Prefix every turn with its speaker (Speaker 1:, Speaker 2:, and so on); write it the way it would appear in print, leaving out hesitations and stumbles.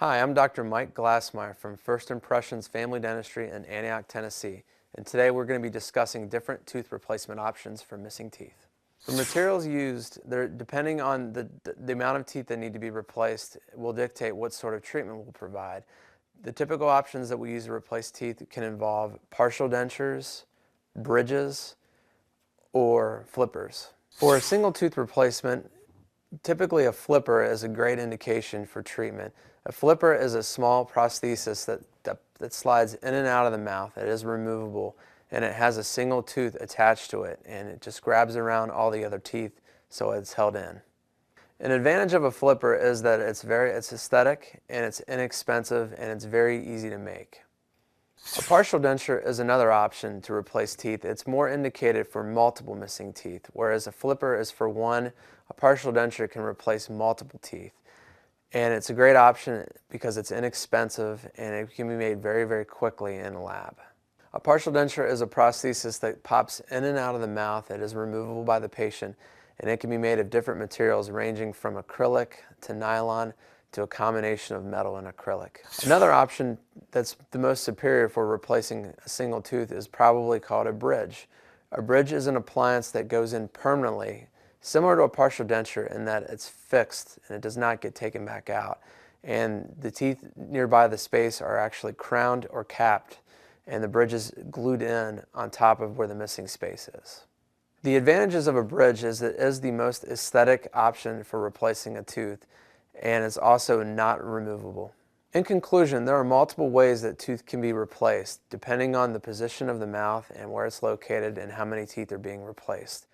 Speaker 1: Hi, I'm Dr. Mike Glassmeyer from First Impressions Family Dentistry in Antioch, Tennessee, and today we're going to be discussing different tooth replacement options for missing teeth. The materials used, depending on the amount of teeth that need to be replaced, will dictate what sort of treatment we'll provide. The typical options that we use to replace teeth can involve partial dentures, bridges, or flippers. For a single tooth replacement, typically a flipper is a great indication for treatment. A flipper is a small prosthesis that slides in and out of the mouth. It is removable and it has a single tooth attached to it, and it just grabs around all the other teeth so it's held in. An advantage of a flipper is that it's aesthetic and it's inexpensive and it's very easy to make. A partial denture is another option to replace teeth. It's more indicated for multiple missing teeth, whereas a flipper is for one. A partial denture can replace multiple teeth. And it's a great option because it's inexpensive and it can be made very, very quickly in a lab. A partial denture is a prosthesis that pops in and out of the mouth. It is removable by the patient, and it can be made of different materials ranging from acrylic to nylon to a combination of metal and acrylic. Another option that's the most superior for replacing a single tooth is probably called a bridge. A bridge is an appliance that goes in permanently, similar to a partial denture in that it's fixed and it does not get taken back out. And the teeth nearby the space are actually crowned or capped, and the bridge is glued in on top of where the missing space is. The advantages of a bridge is that it is the most aesthetic option for replacing a tooth, and it's also not removable. In conclusion, there are multiple ways that tooth can be replaced depending on the position of the mouth and where it's located and how many teeth are being replaced.